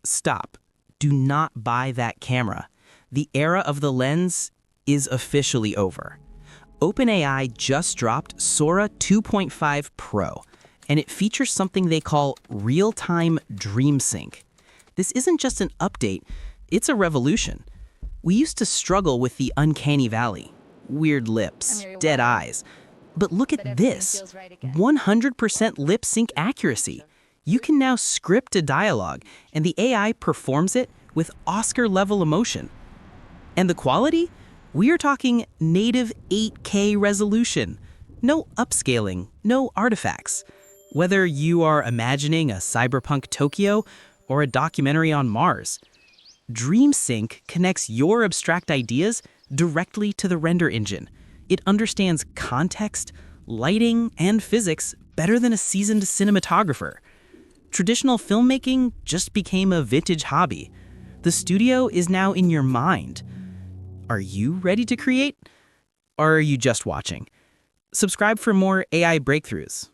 stop. Do not buy that camera. The era of the lens is officially over. OpenAI just dropped Sora 2.5 Pro, and it features something they call real-time dream sync. This isn't just an update, it's a revolution. We used to struggle with the uncanny valley. Weird lips, dead eyes. But look at this, 100% lip sync accuracy. You can now script a dialogue, and the AI performs it with Oscar-level emotion. And the quality? We are talking native 8K resolution. No upscaling, no artifacts. Whether you are imagining a cyberpunk Tokyo or a documentary on Mars, DreamSync connects your abstract ideas directly to the render engine. It understands context, lighting, and physics better than a seasoned cinematographer. Traditional filmmaking just became a vintage hobby. The studio is now in your mind. Are you ready to create? Or are you just watching? Subscribe for more AI breakthroughs.